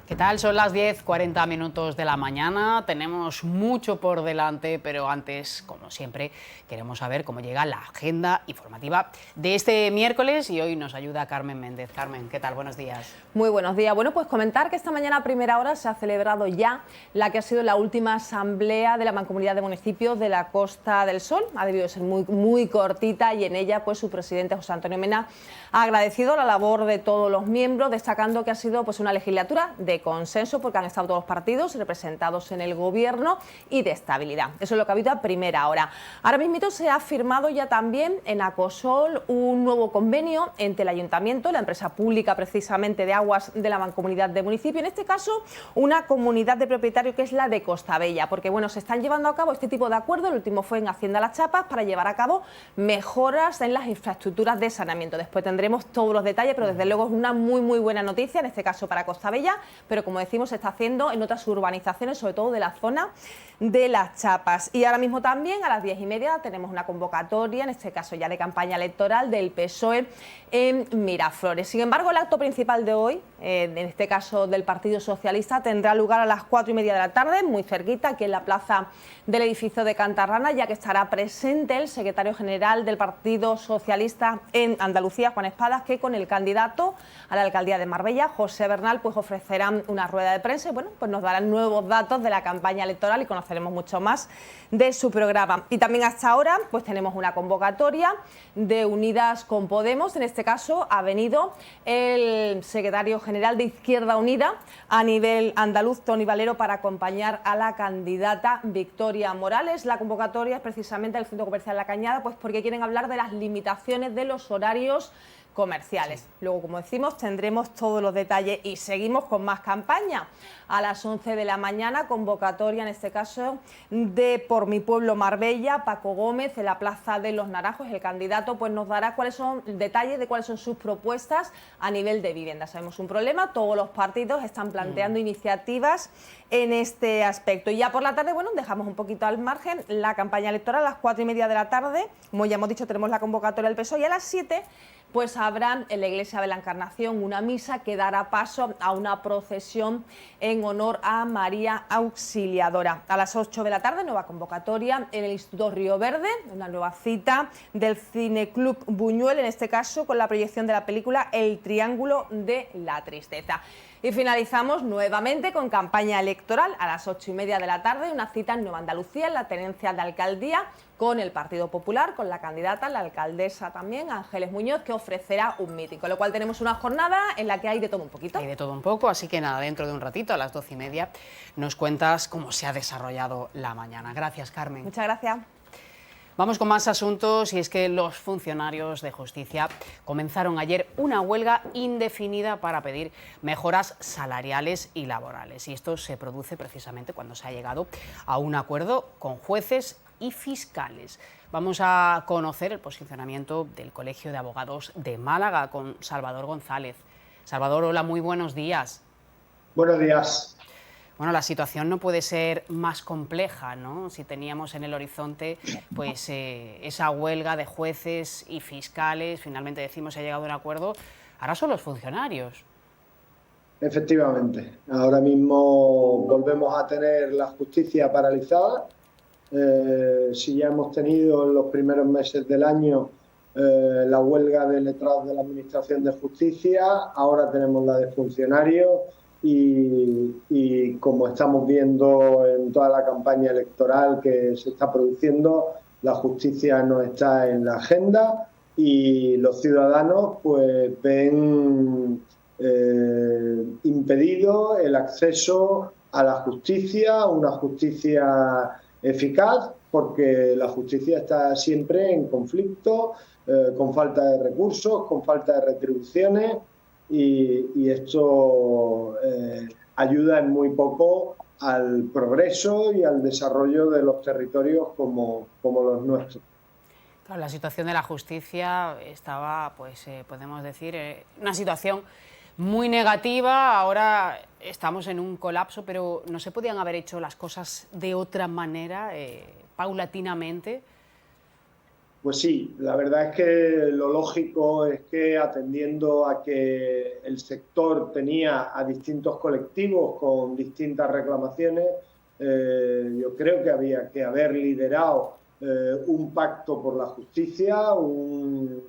¿Qué tal? Son las 10:40 de la mañana, tenemos mucho por delante, pero antes, como siempre, queremos saber cómo llega la agenda informativa de este miércoles y hoy nos ayuda Carmen Méndez. Carmen, ¿qué tal? Buenos días. Muy buenos días. Bueno, pues comentar que esta mañana a primera hora se ha celebrado ya la que ha sido la última asamblea de la Mancomunidad de Municipios de la Costa del Sol. Ha debido ser muy cortita y en ella pues su presidente José Antonio Mena ha agradecido la labor de todos los miembros, destacando que ha sido pues una legislatura de consenso porque han estado todos los partidos representados en el gobierno y de estabilidad. Eso es lo que ha habido a primera hora. Ahora mismo se ha firmado ya también en Acosol un nuevo convenio entre el Ayuntamiento, la empresa pública precisamente de aguas de la Mancomunidad de Municipios, en este caso una comunidad de propietarios que es la de Costabella, porque bueno, se están llevando a cabo este tipo de acuerdos. El último fue en Hacienda Las Chapas para llevar a cabo mejoras en las infraestructuras de saneamiento. Después tendremos todos los detalles, pero desde luego es una muy buena noticia, en este caso para Costabella, pero como decimos se está haciendo en otras urbanizaciones, sobre todo de la zona de Las Chapas. Y ahora mismo también a las 10:30 tenemos una convocatoria, en este caso ya de campaña electoral del PSOE en Miraflores. Sin embargo, el acto principal de hoy, en este caso del Partido Socialista, tendrá lugar a las 4:30 de la tarde, muy cerquita, aquí en la plaza del edificio de Cantarrana, ya que estará presente el secretario general del Partido Socialista en Andalucía, Juan Espadas, que con el candidato a la alcaldía de Marbella, José Bernal, pues ofrecerán una rueda de prensa y bueno, pues nos darán nuevos datos de la campaña electoral y conoceremos mucho más de su programa. Y también hasta ahora pues tenemos una convocatoria de Unidas con Podemos. En este caso ha venido el secretario general de Izquierda Unida a nivel andaluz, Tony Valero, para acompañar a la candidata Victoria Morales. La convocatoria es precisamente del Centro Comercial La Cañada, pues porque quieren hablar de las limitaciones de los horarios comerciales. Luego, como decimos, tendremos todos los detalles y seguimos con más campaña. A las 11 de la mañana, convocatoria en este caso de Por mi Pueblo Marbella, Paco Gómez en la Plaza de los Naranjos. El candidato pues nos dará cuáles son detalles de cuáles son sus propuestas a nivel de vivienda. Sabemos un problema, todos los partidos están planteando iniciativas en este aspecto. Y ya por la tarde, bueno, dejamos un poquito al margen la campaña electoral a las 4:30 de la tarde. Como ya hemos dicho, tenemos la convocatoria del PSOE y a las 7 pues habrá en la Iglesia de la Encarnación una misa que dará paso a una procesión en honor a María Auxiliadora. A las 8 de la tarde, nueva convocatoria en el Instituto Río Verde, una nueva cita del Cineclub Buñuel, en este caso con la proyección de la película El Triángulo de la Tristeza. Y finalizamos nuevamente con campaña electoral a las 8:30 de la tarde, una cita en Nueva Andalucía, en la tenencia de alcaldía, con el Partido Popular, con la candidata, la alcaldesa también, Ángeles Muñoz, que ofrecerá un mitin. Con lo cual tenemos una jornada en la que hay de todo un poquito. Hay de todo un poco, así que nada, dentro de un ratito, a las 12:30, nos cuentas cómo se ha desarrollado la mañana. Gracias, Carmen. Muchas gracias. Vamos con más asuntos, y es que los funcionarios de justicia comenzaron ayer una huelga indefinida para pedir mejoras salariales y laborales. Y esto se produce precisamente cuando se ha llegado a un acuerdo con jueces y fiscales. Vamos a conocer el posicionamiento del Colegio de Abogados de Málaga con Salvador González. Salvador, hola, muy buenos días. Buenos días. Bueno, la situación no puede ser más compleja, ¿no? Si teníamos en el horizonte pues esa huelga de jueces y fiscales, finalmente decimos se ha llegado a un acuerdo, ahora son los funcionarios. Efectivamente, ahora mismo volvemos a tener la justicia paralizada. Si ya hemos tenido en los primeros meses del año la huelga de letrados de la Administración de Justicia, ahora tenemos la de funcionarios. Y como estamos viendo en toda la campaña electoral que se está produciendo, la justicia no está en la agenda y los ciudadanos pues ven impedido el acceso a la justicia, una justicia eficaz, porque la justicia está siempre en conflicto, con falta de recursos, con falta de retribuciones. Y esto ayuda en muy poco al progreso y al desarrollo de los territorios como los nuestros. Claro, la situación de la justicia estaba, pues podemos decir, una situación muy negativa. Ahora estamos en un colapso, pero ¿no se podían haber hecho las cosas de otra manera, paulatinamente? Pues sí, la verdad es que lo lógico es que atendiendo a que el sector tenía a distintos colectivos con distintas reclamaciones, yo creo que había que haber liderado un pacto por la justicia, un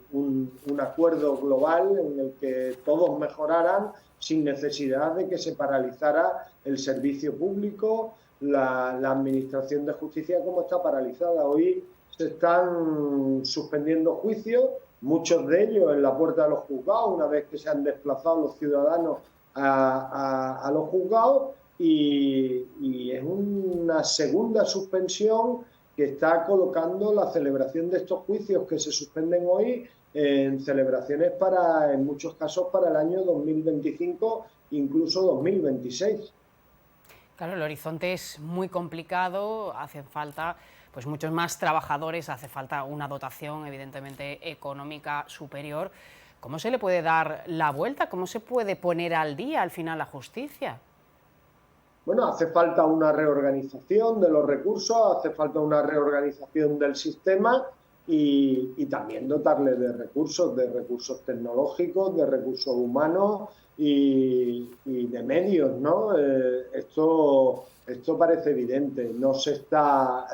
acuerdo global en el que todos mejoraran sin necesidad de que se paralizara el servicio público, la administración de justicia como está paralizada hoy. Se están suspendiendo juicios, muchos de ellos en la puerta de los juzgados, una vez que se han desplazado los ciudadanos a los juzgados, y es una segunda suspensión que está colocando la celebración de estos juicios que se suspenden hoy en celebraciones en muchos casos, para el año 2025, incluso 2026. Claro, el horizonte es muy complicado, hacen falta pues muchos más trabajadores, hace falta una dotación evidentemente económica superior. ¿Cómo se le puede dar la vuelta? ¿Cómo se puede poner al día al final la justicia? Bueno, hace falta una reorganización de los recursos, hace falta una reorganización del sistema y también dotarle de recursos tecnológicos, de recursos humanos y de medios, ¿no? Esto parece evidente, no se está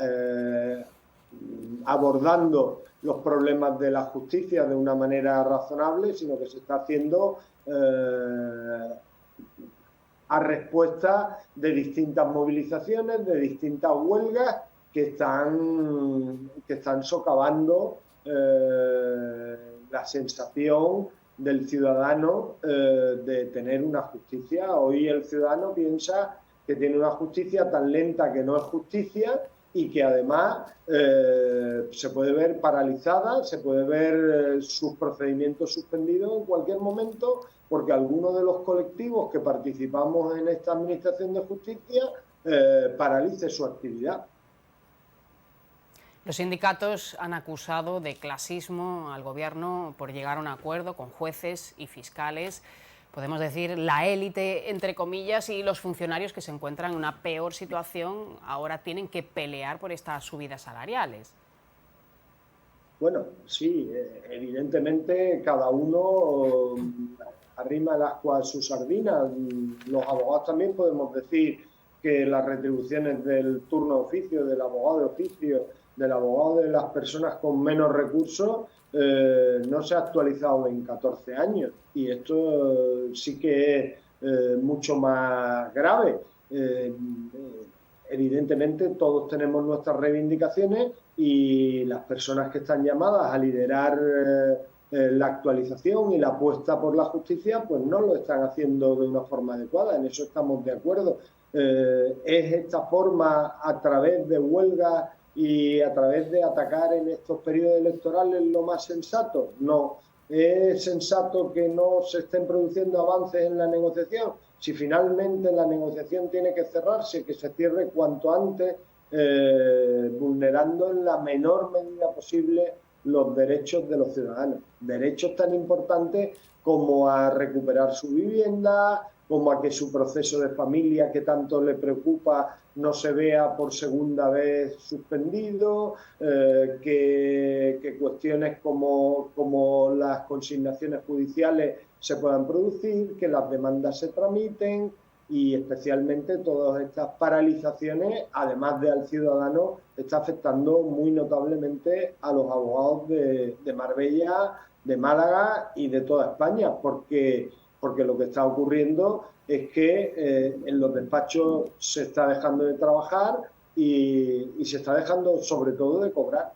abordando los problemas de la justicia de una manera razonable, sino que se está haciendo a respuesta de distintas movilizaciones, de distintas huelgas que están socavando la sensación del ciudadano de tener una justicia. Hoy el ciudadano piensa que tiene una justicia tan lenta que no es justicia, y que además se puede ver paralizada, se puede ver sus procedimientos suspendidos en cualquier momento, porque alguno de los colectivos que participamos en esta administración de justicia paralice su actividad. Los sindicatos han acusado de clasismo al gobierno por llegar a un acuerdo con jueces y fiscales, podemos decir la élite, entre comillas, y los funcionarios que se encuentran en una peor situación ahora tienen que pelear por estas subidas salariales. Bueno, sí, evidentemente cada uno arrima el ascua a su sardina. Los abogados también podemos decir que las retribuciones del turno de oficio, del abogado de oficio, del abogado de las personas con menos recursos, no se ha actualizado en 14 años, y esto sí que es mucho más grave. Evidentemente todos tenemos nuestras reivindicaciones, y las personas que están llamadas a liderar la actualización y la apuesta por la justicia, pues no lo están haciendo de una forma adecuada, en eso estamos de acuerdo. ¿Es esta forma, a través de huelgas y a través de atacar en estos periodos electorales, lo más sensato? No. ¿Es sensato que no se estén produciendo avances en la negociación? Si finalmente la negociación tiene que cerrarse, que se cierre cuanto antes, vulnerando en la menor medida posible los derechos de los ciudadanos. Derechos tan importantes como a recuperar su vivienda, como a que su proceso de familia, que tanto le preocupa, no se vea por segunda vez suspendido, que cuestiones como las consignaciones judiciales se puedan producir, que las demandas se tramiten, y especialmente todas estas paralizaciones, además de al ciudadano, está afectando muy notablemente a los abogados de Marbella, de Málaga y de toda España, porque lo que está ocurriendo es que en los despachos se está dejando de trabajar y se está dejando sobre todo de cobrar.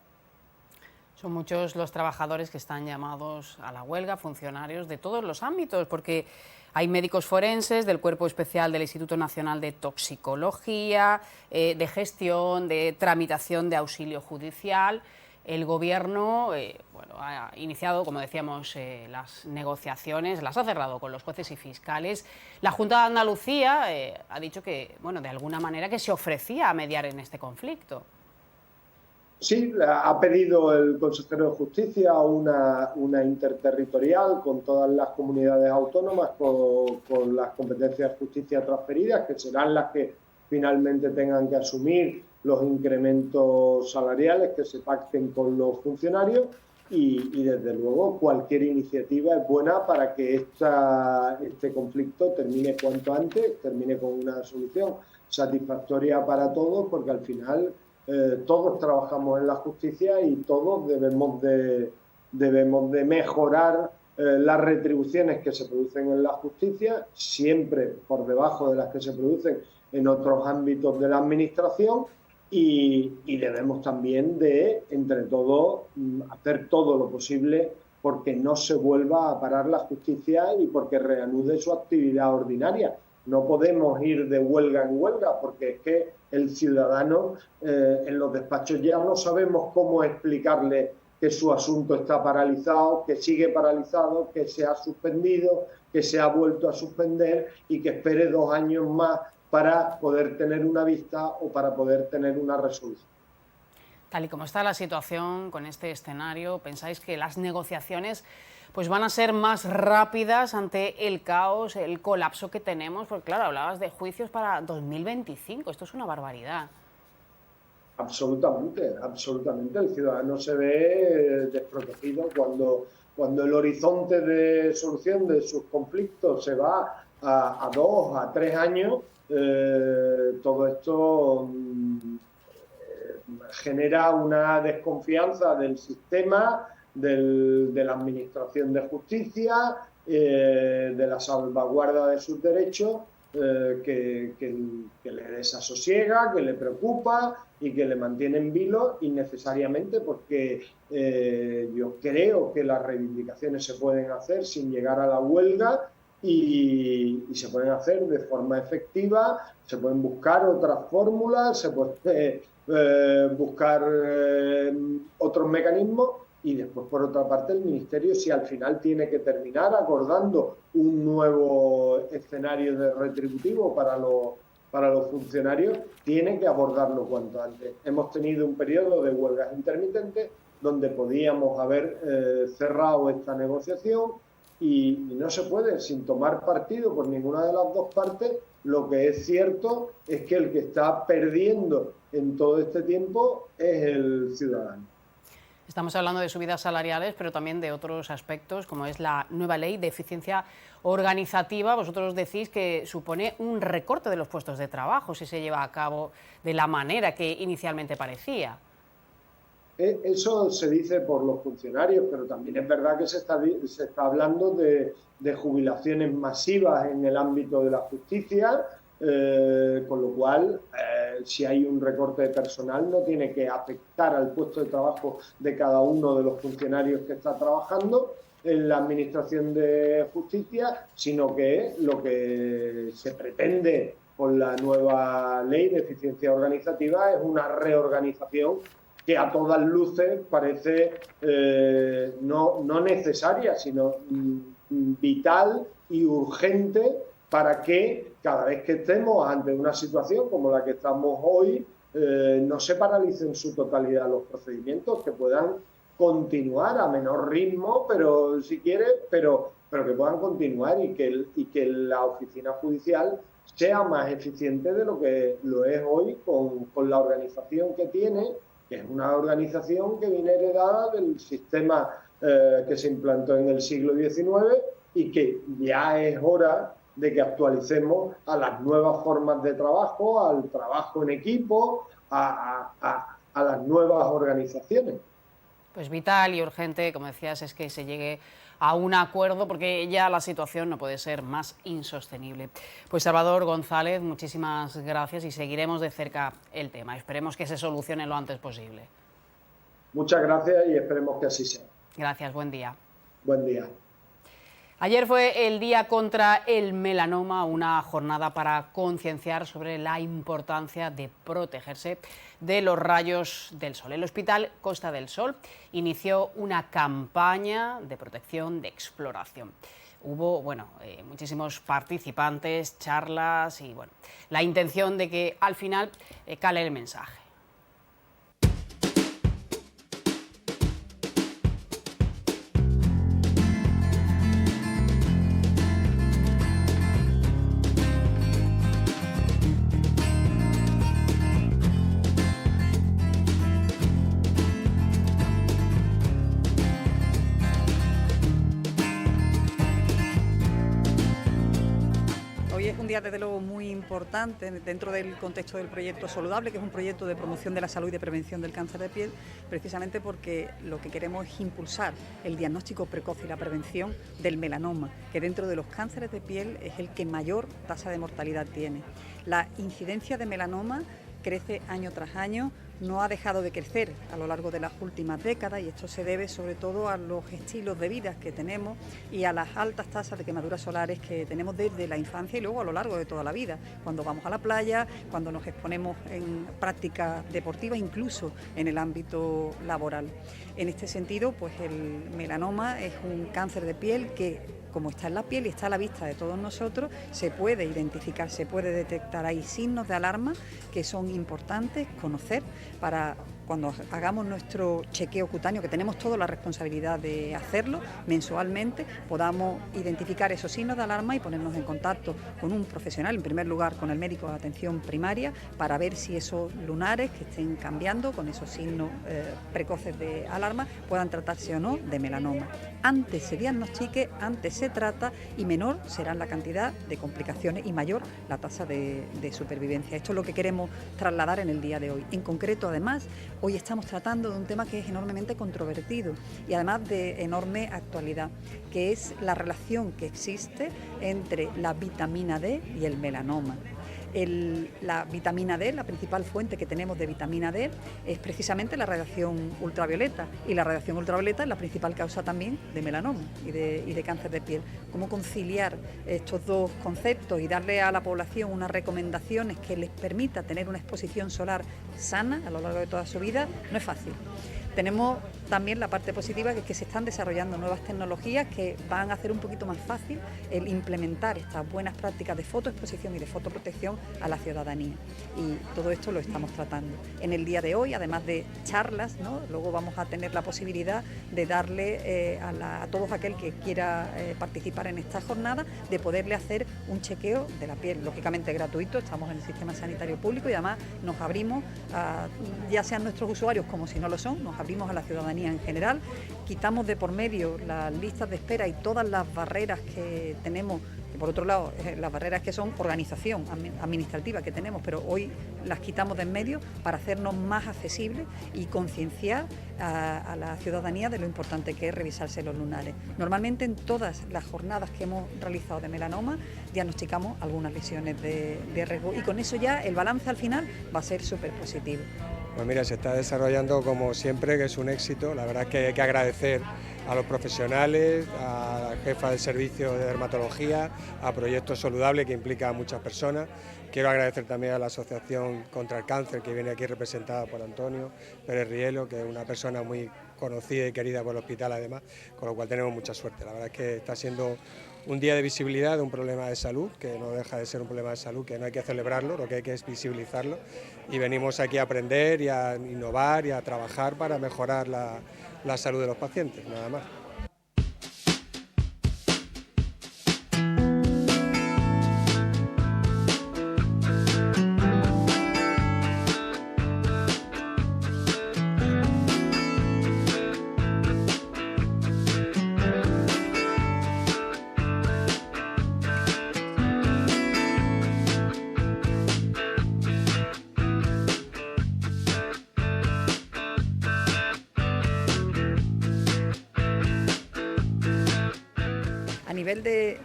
Son muchos los trabajadores que están llamados a la huelga, funcionarios de todos los ámbitos, porque hay médicos forenses del Cuerpo Especial del Instituto Nacional de Toxicología, de gestión, de tramitación de auxilio judicial. El Gobierno ha iniciado, como decíamos, las negociaciones, las ha cerrado con los jueces y fiscales. La Junta de Andalucía ha dicho que, de alguna manera, que se ofrecía a mediar en este conflicto. Sí, ha pedido el consejero de Justicia una interterritorial con todas las comunidades autónomas, con las competencias de justicia transferidas, que serán las que finalmente tengan que asumir los incrementos salariales que se pacten con los funcionarios y desde luego cualquier iniciativa es buena para que este conflicto termine cuanto antes, termine con una solución satisfactoria para todos, porque al final todos trabajamos en la justicia y todos debemos de mejorar las retribuciones que se producen en la justicia, siempre por debajo de las que se producen en otros ámbitos de la administración, y debemos también de, entre todos, hacer todo lo posible porque no se vuelva a parar la justicia y porque reanude su actividad ordinaria. No podemos ir de huelga en huelga porque es que el ciudadano en los despachos ya no sabemos cómo explicarle que su asunto está paralizado, que sigue paralizado, que se ha suspendido, que se ha vuelto a suspender y que espere 2 años más para poder tener una vista o para poder tener una resolución. Tal y como está la situación con este escenario, ¿pensáis que las negociaciones pues van a ser más rápidas ante el caos, el colapso que tenemos? Porque claro, hablabas de juicios para 2025, esto es una barbaridad. Absolutamente, absolutamente. El ciudadano se ve desprotegido cuando el horizonte de solución de sus conflictos se va a 2, a 3 años. Todo esto genera una desconfianza del sistema, de la administración de justicia, de la salvaguarda de sus derechos, que le desasosiega, que le preocupa y que le mantiene en vilo innecesariamente, porque yo creo que las reivindicaciones se pueden hacer sin llegar a la huelga y se pueden hacer de forma efectiva, se pueden buscar otras fórmulas, se puede buscar otros mecanismos. Y después, por otra parte, el Ministerio, si al final tiene que terminar acordando un nuevo escenario de retributivo para los funcionarios, tiene que abordarlo cuanto antes. Hemos tenido un periodo de huelgas intermitentes donde podíamos haber cerrado esta negociación y no se puede, sin tomar partido por ninguna de las dos partes. Lo que es cierto es que el que está perdiendo en todo este tiempo es el ciudadano. Estamos hablando de subidas salariales, pero también de otros aspectos, como es la nueva ley de eficiencia organizativa. Vosotros decís que supone un recorte de los puestos de trabajo si se lleva a cabo de la manera que inicialmente parecía. Eso se dice por los funcionarios, pero también es verdad que se está hablando de jubilaciones masivas en el ámbito de la justicia, con lo cual, si hay un recorte de personal, no tiene que afectar al puesto de trabajo de cada uno de los funcionarios que está trabajando en la Administración de Justicia, sino que lo que se pretende con la nueva ley de eficiencia organizativa es una reorganización que a todas luces parece no necesaria, sino vital y urgente para que cada vez que estemos ante una situación como la que estamos hoy, no se paralicen en su totalidad los procedimientos, que puedan continuar a menor ritmo, pero si quiere, pero que puedan continuar y que la oficina judicial sea más eficiente de lo que lo es hoy con la organización que tiene, que es una organización que viene heredada del sistema que se implantó en el siglo XIX y que ya es hora de que actualicemos a las nuevas formas de trabajo, al trabajo en equipo, a las nuevas organizaciones. Pues vital y urgente, como decías, es que se llegue a un acuerdo porque ya la situación no puede ser más insostenible. Pues Salvador González, muchísimas gracias y seguiremos de cerca el tema. Esperemos que se solucione lo antes posible. Muchas gracias y esperemos que así sea. Gracias, buen día. Buen día. Ayer fue el Día contra el Melanoma, una jornada para concienciar sobre la importancia de protegerse de los rayos del sol. El Hospital Costa del Sol inició una campaña de protección, de exploración. Hubo muchísimos participantes, charlas y la intención de que al final cale el mensaje. día desde luego muy importante dentro del contexto del proyecto Saludable, que es un proyecto de promoción de la salud y de prevención del cáncer de piel, precisamente porque lo que queremos es impulsar el diagnóstico precoz y la prevención del melanoma, que dentro de los cánceres de piel es el que mayor tasa de mortalidad tiene. La incidencia de melanoma crece año tras año, no ha dejado de crecer a lo largo de las últimas décadas, y esto se debe sobre todo a los estilos de vida que tenemos y a las altas tasas de quemaduras solares que tenemos desde la infancia y luego a lo largo de toda la vida, cuando vamos a la playa, cuando nos exponemos en prácticas deportivas, incluso en el ámbito laboral. En este sentido, pues el melanoma es un cáncer de piel que, como está en la piel y está a la vista de todos nosotros, se puede identificar, se puede detectar. Hay signos de alarma que son importantes conocer para cuando hagamos nuestro chequeo cutáneo, que tenemos toda la responsabilidad de hacerlo mensualmente, podamos identificar esos signos de alarma y ponernos en contacto con un profesional, en primer lugar con el médico de atención primaria, para ver si esos lunares que estén cambiando con esos signos precoces de alarma puedan tratarse o no de melanoma. Antes se diagnostique, antes se trata y menor será la cantidad de complicaciones y mayor la tasa de supervivencia. Esto es lo que queremos trasladar en el día de hoy. En concreto, además, hoy estamos tratando de un tema que es enormemente controvertido y además de enorme actualidad, que es la relación que existe entre la vitamina D y el melanoma. La vitamina D, la principal fuente que tenemos de vitamina D, es precisamente la radiación ultravioleta, y la radiación ultravioleta es la principal causa también de melanoma y de cáncer de piel. ¿Cómo conciliar estos dos conceptos y darle a la población unas recomendaciones que les permita tener una exposición solar sana a lo largo de toda su vida? No es fácil. Tenemos también la parte positiva, que es que se están desarrollando nuevas tecnologías que van a hacer un poquito más fácil el implementar estas buenas prácticas de fotoexposición y de fotoprotección a la ciudadanía. Y todo esto lo estamos tratando. En el día de hoy, además de charlas, ¿no?, luego vamos a tener la posibilidad de darle a todos aquel que quiera participar en esta jornada, de poderle hacer un chequeo de la piel, lógicamente gratuito. Estamos en el sistema sanitario público y además nos abrimos, ya sean nuestros usuarios como si no lo son, nos abrimos a la ciudadanía en general, quitamos de por medio las listas de espera y todas las barreras que tenemos, que por otro lado las barreras que son organización administrativa que tenemos, pero hoy las quitamos de en medio para hacernos más accesibles y concienciar a la ciudadanía de lo importante que es revisarse los lunares. Normalmente en todas las jornadas que hemos realizado de melanoma diagnosticamos algunas lesiones de riesgo y con eso ya el balance al final va a ser súper positivo. Pues mira, se está desarrollando como siempre, que es un éxito. La verdad es que hay que agradecer a los profesionales, a la jefa del servicio de dermatología, a Proyecto Saludable, que implica a muchas personas. Quiero agradecer también a la Asociación contra el Cáncer, que viene aquí representada por Antonio Pérez Rielo, que es una persona muy conocida y querida por el hospital además, con lo cual tenemos mucha suerte. La verdad es que está siendo un día de visibilidad de un problema de salud, que no deja de ser un problema de salud, que no hay que celebrarlo, lo que hay que es visibilizarlo, y venimos aquí a aprender y a innovar y a trabajar para mejorar la salud de los pacientes, nada más.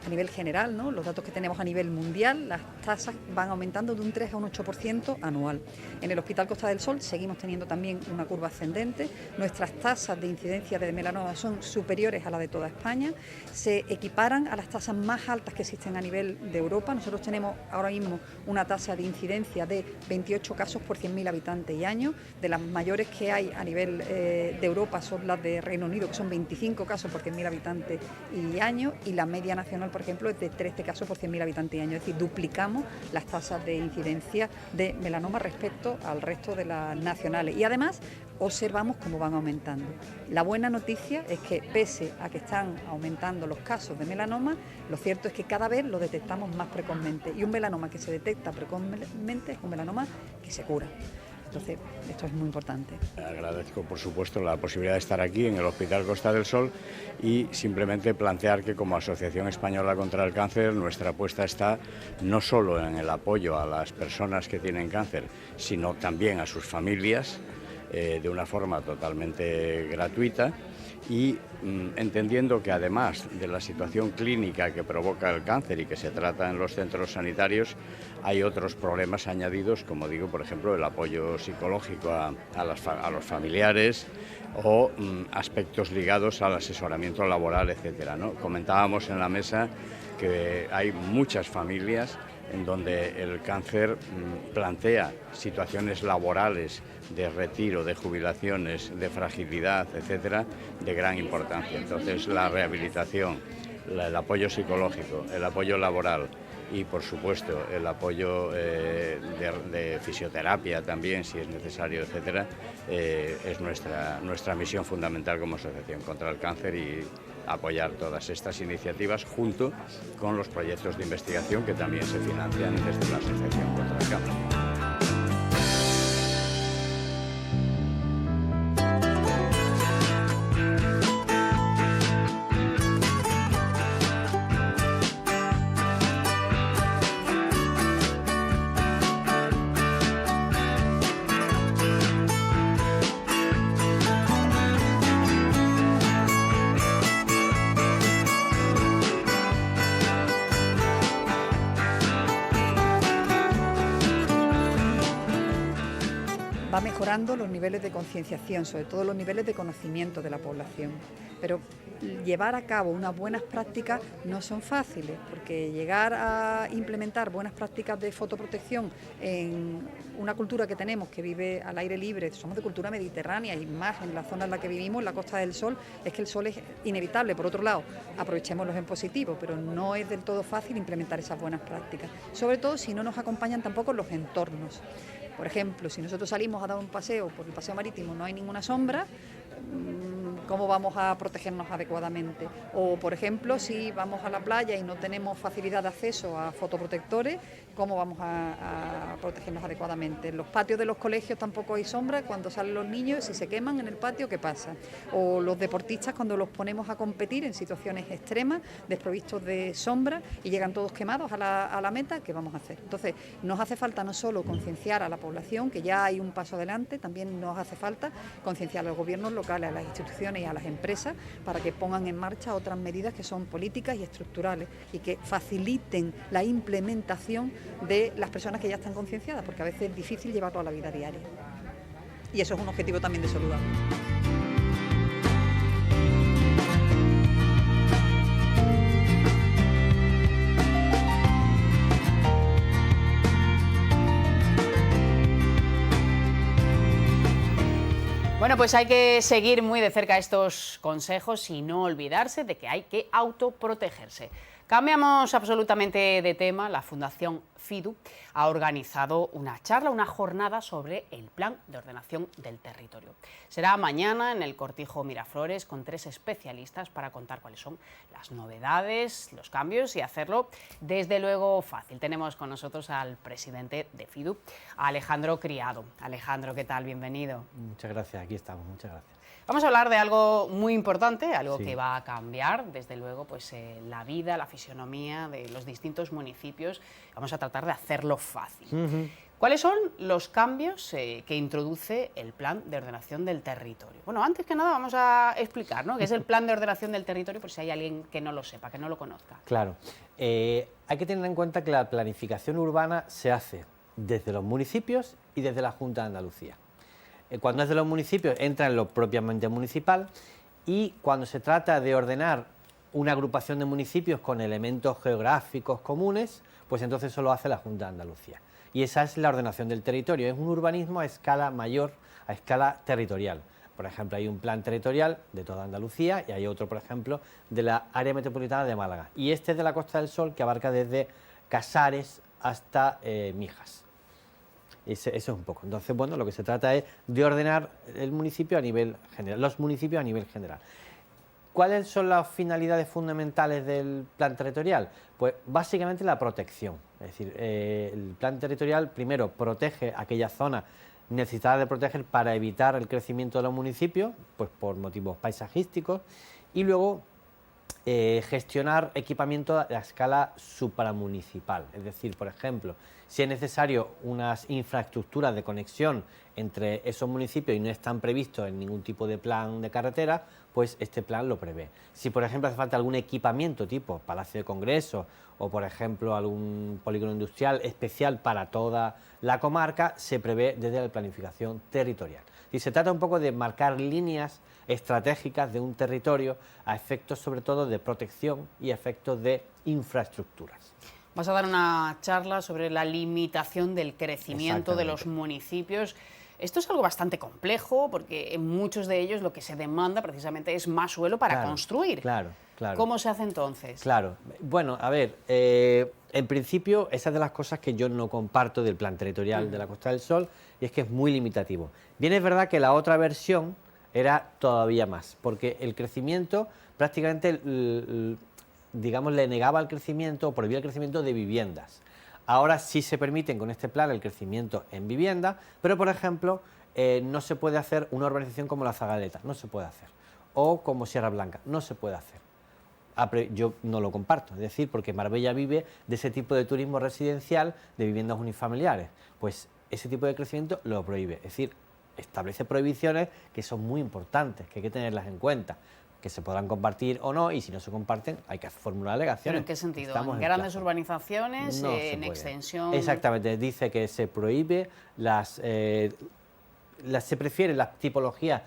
A nivel general, ¿no?, los datos que tenemos a nivel mundial, las tasas van aumentando de un 3 a un 8% anual. En el Hospital Costa del Sol seguimos teniendo también una curva ascendente. Nuestras tasas de incidencia de melanoma son superiores a la de toda España. Se equiparan a las tasas más altas que existen a nivel de Europa. Nosotros tenemos ahora mismo una tasa de incidencia de 28 casos por 100.000 habitantes y año. De las mayores que hay a nivel de Europa son las de Reino Unido, que son 25 casos por 100.000 habitantes y año, y la media nacional, por ejemplo, es de 13 casos por 100.000 habitantes y año. Es decir, duplicamos las tasas de incidencia de melanoma respecto al resto de las nacionales. Y además observamos cómo van aumentando. La buena noticia es que, pese a que están aumentando los casos de melanoma, lo cierto es que cada vez lo detectamos más precozmente. Y un melanoma que se detecta precozmente es un melanoma que se cura. Entonces, esto es muy importante. Agradezco, por supuesto, la posibilidad de estar aquí en el Hospital Costa del Sol y simplemente plantear que como Asociación Española contra el Cáncer nuestra apuesta está no solo en el apoyo a las personas que tienen cáncer, sino también a sus familias de una forma totalmente gratuita y entendiendo que además de la situación clínica que provoca el cáncer y que se trata en los centros sanitarios, hay otros problemas añadidos, como digo, por ejemplo, el apoyo psicológico a los familiares o aspectos ligados al asesoramiento laboral, etcétera, ¿no? Comentábamos en la mesa que hay muchas familias en donde el cáncer plantea situaciones laborales de retiro, de jubilaciones, de fragilidad, etcétera, de gran importancia. Entonces, la rehabilitación, el apoyo psicológico, el apoyo laboral y, por supuesto, el apoyo de fisioterapia también, si es necesario, etcétera, es nuestra misión fundamental como Asociación contra el Cáncer y apoyar todas estas iniciativas junto con los proyectos de investigación que también se financian desde la Asociación contra el Cáncer. Va mejorando los niveles de concienciación, sobre todo los niveles de conocimiento de la población. Pero llevar a cabo unas buenas prácticas no son fáciles, porque llegar a implementar buenas prácticas de fotoprotección en una cultura que tenemos que vive al aire libre, somos de cultura mediterránea y más en la zona en la que vivimos, en la Costa del Sol, es que el sol es inevitable. Por otro lado, aprovechémoslos en positivo, pero no es del todo fácil implementar esas buenas prácticas, sobre todo si no nos acompañan tampoco los entornos. Por ejemplo, si nosotros salimos a dar un paseo por el paseo marítimo, no hay ninguna sombra, ¿cómo vamos a protegernos adecuadamente? O, por ejemplo, si vamos a la playa y no tenemos facilidad de acceso a fotoprotectores, ¿cómo vamos a protegernos adecuadamente? En los patios de los colegios tampoco hay sombra, cuando salen los niños, si se queman en el patio, ¿qué pasa? O los deportistas cuando los ponemos a competir en situaciones extremas, desprovistos de sombra y llegan todos quemados a la meta, ¿qué vamos a hacer? Entonces, nos hace falta no solo concienciar a la población, que ya hay un paso adelante, también nos hace falta concienciar a los gobiernos locales, a las instituciones y a las empresas para que pongan en marcha otras medidas que son políticas y estructurales y que faciliten la implementación de las personas que ya están concienciadas, porque a veces es difícil llevarlo a la vida diaria. Y eso es un objetivo también de Saludable. Bueno, pues hay que seguir muy de cerca estos consejos y no olvidarse de que hay que autoprotegerse. Cambiamos absolutamente de tema. La Fundación FIDU ha organizado una charla, una jornada sobre el Plan de Ordenación del Territorio. Será mañana en el Cortijo Miraflores con 3 especialistas para contar cuáles son las novedades, los cambios y hacerlo desde luego fácil. Tenemos con nosotros al presidente de FIDU, Alejandro Criado. Alejandro, ¿qué tal? Bienvenido. Muchas gracias, aquí estamos, muchas gracias. Vamos a hablar de algo muy importante, algo Sí. que va a cambiar, desde luego, pues la vida, la fisonomía de los distintos municipios. Vamos a tratar de hacerlo fácil. ¿Cuáles son los cambios que introduce el Plan de Ordenación del Territorio? Bueno, antes que nada vamos a explicar, ¿no?, qué es el Plan de Ordenación del Territorio, por si hay alguien que no lo sepa, que no lo conozca. Claro, hay que tener en cuenta que la planificación urbana se hace desde los municipios y desde la Junta de Andalucía. Cuando es de los municipios entra en lo propiamente municipal y cuando se trata de ordenar una agrupación de municipios con elementos geográficos comunes, pues entonces eso lo hace la Junta de Andalucía. Y esa es la ordenación del territorio, es un urbanismo a escala mayor, a escala territorial. Por ejemplo, hay un plan territorial de toda Andalucía y hay otro, por ejemplo, de la área metropolitana de Málaga. Y este es de la Costa del Sol, que abarca desde Casares hasta Mijas. Eso es un poco. Entonces, bueno, lo que se trata es de ordenar el municipio a nivel general, los municipios a nivel general. ¿Cuáles son las finalidades fundamentales del plan territorial? Pues básicamente la protección. Es decir, el plan territorial primero protege aquellas zonas necesitadas de proteger para evitar el crecimiento de los municipios, pues por motivos paisajísticos, y luego gestionar equipamiento a escala supramunicipal. Es decir, por ejemplo, si es necesario unas infraestructuras de conexión entre esos municipios y no están previstos en ningún tipo de plan de carretera, pues este plan lo prevé. Si, por ejemplo, hace falta algún equipamiento tipo Palacio de Congresos o, por ejemplo, algún polígono industrial especial para toda la comarca, se prevé desde la planificación territorial. Y se trata un poco de marcar líneas estratégicas de un territorio a efectos sobre todo de protección y a efectos de infraestructuras. Vas a dar una charla sobre la limitación del crecimiento de los municipios. Esto es algo bastante complejo porque en muchos de ellos lo que se demanda precisamente es más suelo para construir. Claro. ¿Cómo se hace entonces? Claro. Bueno, a ver, en principio esa es de las cosas que yo no comparto del plan territorial de la Costa del Sol, y es que es muy limitativo. Bien, es verdad que la otra versión era todavía más, porque el crecimiento prácticamente, digamos, le negaba el crecimiento o prohibía el crecimiento de viviendas. Ahora sí se permiten con este plan el crecimiento en vivienda, pero por ejemplo no se puede hacer una urbanización como la Zagaleta, no se puede hacer, o como Sierra Blanca, no se puede hacer. Yo no lo comparto, es decir, porque Marbella vive de ese tipo de turismo residencial de viviendas unifamiliares, pues ese tipo de crecimiento lo prohíbe, es decir, establece prohibiciones que son muy importantes, que hay que tenerlas en cuenta, que se podrán compartir o no, y si no se comparten hay que formular alegaciones. ¿Pero en qué sentido? Estamos ¿En en grandes plazo. urbanizaciones? No se ¿En puede. extensión? Exactamente, dice que se prohíbe se prefieren las tipologías,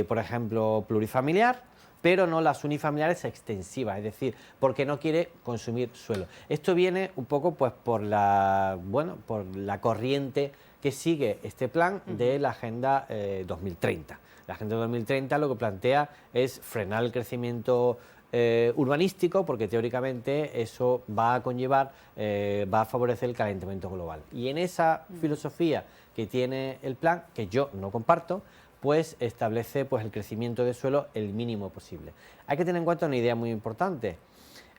por ejemplo, plurifamiliar, pero no las unifamiliares extensivas, es decir, porque no quiere consumir suelo. Esto viene un poco pues por la corriente que sigue este plan de la Agenda 2030. La Agenda 2030 lo que plantea es frenar el crecimiento urbanístico, porque teóricamente eso va a conllevar, va a favorecer el calentamiento global. Y en esa filosofía que tiene el plan, que yo no comparto, pues establece pues el crecimiento de suelo el mínimo posible. Hay que tener en cuenta una idea muy importante.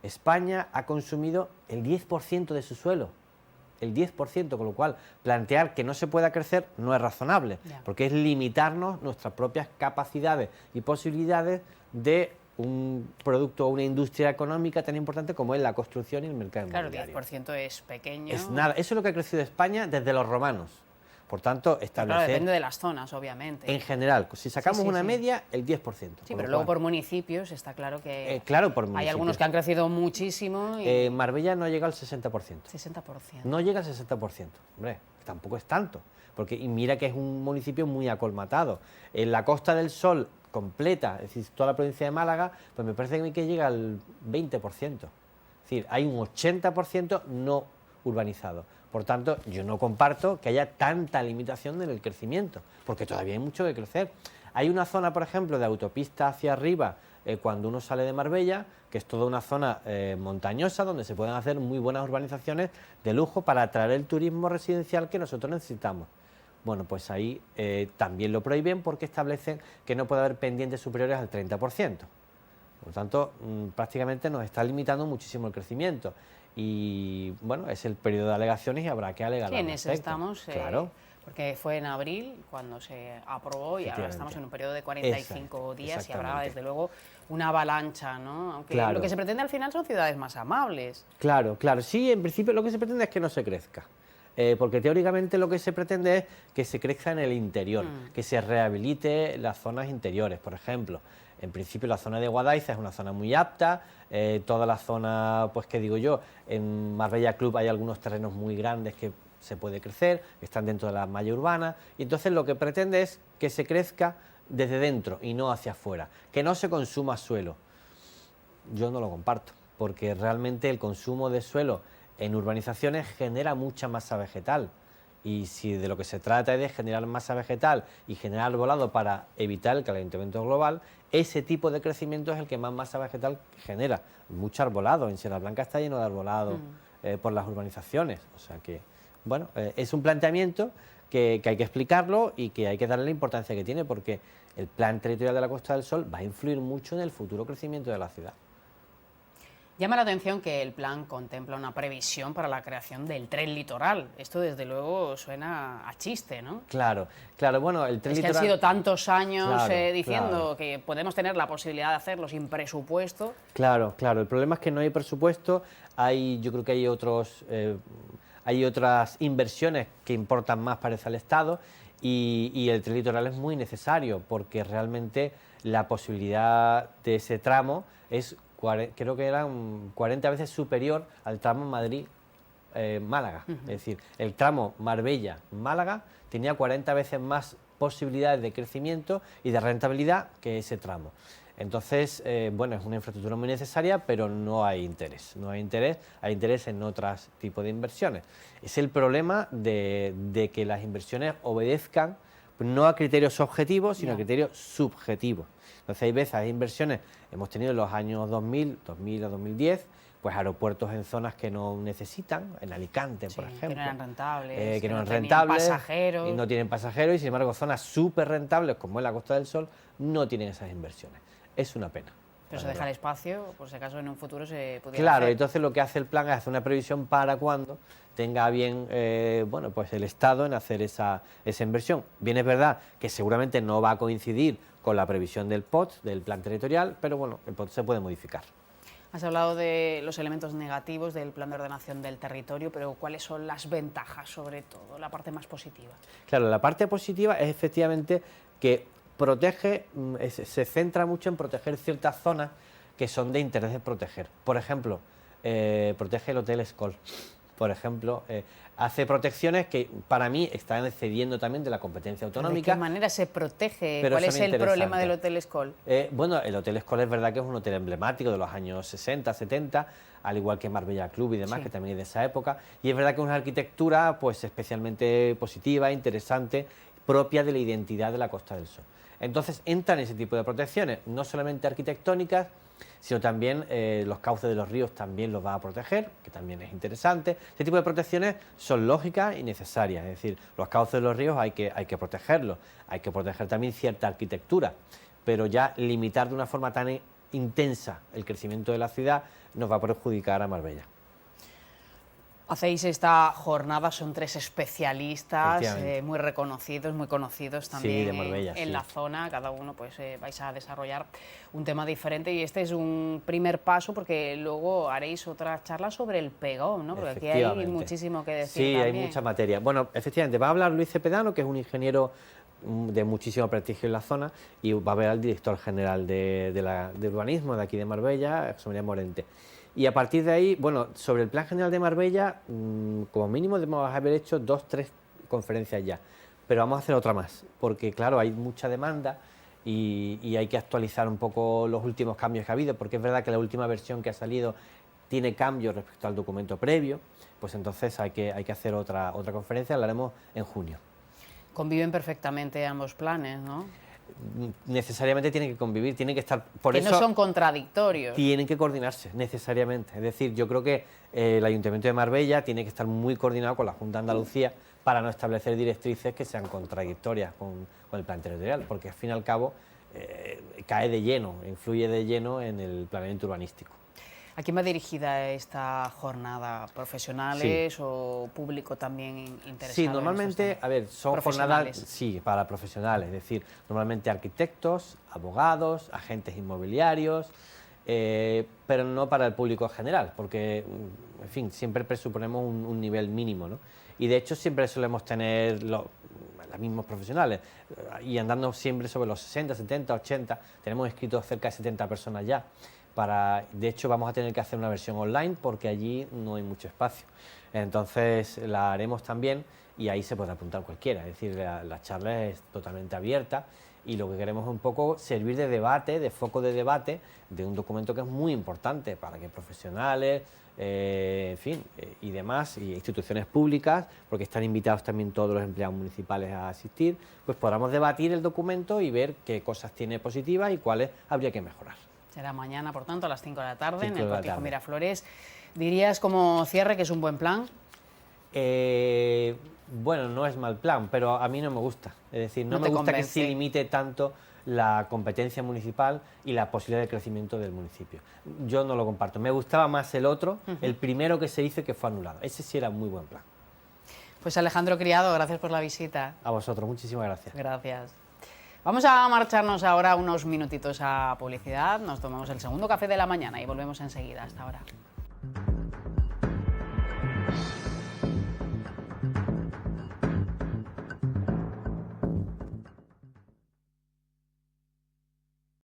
España ha consumido el 10% de su suelo, el 10%, con lo cual plantear que no se pueda crecer no es razonable, porque es limitarnos nuestras propias capacidades y posibilidades de un producto o una industria económica tan importante como es la construcción y el mercado inmobiliario. Claro, 10% es pequeño. Es nada, eso es lo que ha crecido España desde los romanos. Por tanto, establecer... Claro, depende de las zonas, obviamente. En general, si sacamos una media, el 10%. Sí, pero luego por municipios está claro que claro, por municipios. hay algunos que han crecido muchísimo. Y... Marbella no llega al 60%. 60%. No llega al 60%. Hombre, tampoco es tanto. Porque y mira que es un municipio muy acolmatado. En la Costa del Sol completa, es decir, toda la provincia de Málaga, pues me parece que llega al 20%. Es decir, hay un 80% no urbanizado. Por tanto, yo no comparto que haya tanta limitación en el crecimiento, porque todavía hay mucho que crecer. Hay una zona, por ejemplo, de autopista hacia arriba, cuando uno sale de Marbella, que es toda una zona montañosa, donde se pueden hacer muy buenas urbanizaciones de lujo para atraer el turismo residencial que nosotros necesitamos. Bueno, pues ahí también lo prohíben porque establecen que no puede haber pendientes superiores al 30%. Por tanto, prácticamente nos está limitando muchísimo el crecimiento. Y bueno, es el periodo de alegaciones y habrá que alegar. Sí, en ese estamos, claro. Porque fue en abril cuando se aprobó y ahora estamos en un periodo de 45 días y habrá desde luego una avalancha, ¿no? Aunque lo que se pretende al final son ciudades más amables. Claro, sí, en principio lo que se pretende es que no se crezca. Porque teóricamente lo que se pretende es que se crezca en el interior, que se rehabilite las zonas interiores, por ejemplo. En principio la zona de Guadaiza es una zona muy apta, toda la zona, pues qué digo yo, en Marbella Club hay algunos terrenos muy grandes que se puede crecer, que están dentro de la malla urbana, y entonces lo que pretende es que se crezca desde dentro y no hacia afuera, que no se consuma suelo. Yo no lo comparto, porque realmente el consumo de suelo en urbanizaciones genera mucha masa vegetal. Y si de lo que se trata es de generar masa vegetal y generar arbolado para evitar el calentamiento global, ese tipo de crecimiento es el que más masa vegetal genera. Mucho arbolado, en Sierra Blanca está lleno de arbolado por las urbanizaciones. O sea que, bueno, es un planteamiento que hay que explicarlo y que hay que darle la importancia que tiene, porque el plan territorial de la Costa del Sol va a influir mucho en el futuro crecimiento de la ciudad. Llama la atención que el plan contempla una previsión para la creación del tren litoral. Esto, desde luego, suena a chiste, ¿no? Claro, claro, bueno, el tren Es que litoral... han sido tantos años Claro, diciendo claro. que podemos tener la posibilidad de hacerlo sin presupuesto. Claro, claro. El problema es que no hay presupuesto. Yo creo que hay otras inversiones que importan más, parece, al Estado, y el tren litoral es muy necesario porque realmente la posibilidad de ese tramo es, creo que eran 40 veces superior al tramo Madrid-Málaga. Es decir, el tramo Marbella-Málaga tenía 40 veces más posibilidades de crecimiento y de rentabilidad que ese tramo. Entonces, bueno, es una infraestructura muy necesaria, pero no hay interés. No hay interés, hay interés en otros tipos de inversiones. Es el problema de que las inversiones obedezcan no a criterios objetivos, sino a criterios subjetivos. Entonces, hay inversiones, hemos tenido en los años 2000 a 2010, pues aeropuertos en zonas que no necesitan, en Alicante, por ejemplo. Que no eran rentables, que no eran tenían rentables, pasajeros. y no tienen pasajeros, y sin embargo zonas súper rentables, como es la Costa del Sol, no tienen esas inversiones. Es una pena. Pero se deja el espacio, por si acaso en un futuro se pudiera Claro, hacer. entonces lo que hace el plan es hacer una previsión para cuando tenga bien bueno, pues el Estado en hacer esa inversión. Bien, es verdad que seguramente no va a coincidir con la previsión del POT, del plan territorial, pero bueno, el POT se puede modificar. Has hablado de los elementos negativos del plan de ordenación del territorio, pero ¿cuáles son las ventajas, sobre todo, la parte más positiva? Claro, la parte positiva es efectivamente que protege, se centra mucho en proteger ciertas zonas que son de interés de proteger. Por ejemplo, protege el Hotel Escol. Por ejemplo, hace protecciones que para mí están excediendo también de la competencia autonómica. ¿De qué manera se protege? Pero ¿Cuál es son el problema interesantes. del Hotel Escol? Bueno, el Hotel Escol es verdad que es un hotel emblemático de los años 60, 70, al igual que Marbella Club y demás, Sí. que también es de esa época. Y es verdad que es una arquitectura pues especialmente positiva, interesante, propia de la identidad de la Costa del Sol. Entonces entran ese tipo de protecciones, no solamente arquitectónicas, sino también los cauces de los ríos también los va a proteger, que también es interesante. Este tipo de protecciones son lógicas y necesarias, es decir, los cauces de los ríos hay que protegerlos, hay que proteger también cierta arquitectura, pero ya limitar de una forma tan intensa el crecimiento de la ciudad nos va a perjudicar a Marbella. Hacéis esta jornada, son 3 especialistas Efectivamente. muy reconocidos, muy conocidos Sí, también de Marbella, en sí. la zona. Cada uno pues vais a desarrollar un tema diferente y este es un primer paso porque luego haréis otra charla sobre el pegón, ¿no? Porque aquí hay Efectivamente. muchísimo que decir Sí, también. hay mucha materia. Bueno, efectivamente, va a hablar Luis Cepedano, que es un ingeniero de muchísimo prestigio en la zona, y va a ver al director general de urbanismo de aquí de Marbella, José María Morente. Y a partir de ahí, bueno, sobre el Plan General de Marbella, como mínimo debemos haber hecho 2 o 3 conferencias ya, pero vamos a hacer otra más, porque claro, hay mucha demanda y hay que actualizar un poco los últimos cambios que ha habido, porque es verdad que la última versión que ha salido tiene cambios respecto al documento previo, pues entonces hay que hacer otra conferencia, la haremos en junio. Conviven perfectamente ambos planes, ¿no? Necesariamente tienen que convivir, tienen que estar... Por Que eso no son contradictorios. tienen que coordinarse, necesariamente. Es decir, yo creo que el Ayuntamiento de Marbella tiene que estar muy coordinado con la Junta de Andalucía para no establecer directrices que sean contradictorias con el plan territorial, porque al fin y al cabo cae de lleno, influye de lleno en el planeamiento urbanístico. ¿A quién va dirigida esta jornada? ¿Profesionales o público también interesado? Sí, en normalmente, estos a ver, son profesionales? jornadas, sí, para profesionales, es decir, normalmente arquitectos, abogados, agentes inmobiliarios, pero no para el público general, porque, en fin, siempre presuponemos un nivel mínimo, ¿no? Y de hecho siempre solemos tener los mismos profesionales, y andando siempre sobre los 60, 70, 80, tenemos inscritos cerca de 70 personas ya. De hecho, vamos a tener que hacer una versión online porque allí no hay mucho espacio. Entonces, la haremos también y ahí se podrá apuntar cualquiera. Es decir, la charla es totalmente abierta y lo que queremos es un poco servir de debate, de foco de debate, de un documento que es muy importante para que profesionales, en fin, y demás, y instituciones públicas, porque están invitados también todos los empleados municipales a asistir, pues podamos debatir el documento y ver qué cosas tiene positivas y cuáles habría que mejorar. Será mañana, por tanto, a las 5 de la tarde, 5 en de el la Cortijo tarde. Miraflores. ¿Dirías como cierre que es un buen plan? Bueno, no es mal plan, pero a mí no me gusta. Es decir, no No me te gusta que convence. se limite tanto la competencia municipal y la posibilidad de crecimiento del municipio. Yo no lo comparto. Me gustaba más el otro, el primero que se hizo y que fue anulado. Ese sí era un muy buen plan. Pues Alejandro Criado, gracias por la visita. A vosotros, muchísimas gracias. Gracias. Vamos a marcharnos ahora unos minutitos a publicidad, nos tomamos el segundo café de la mañana y volvemos enseguida. Hasta ahora.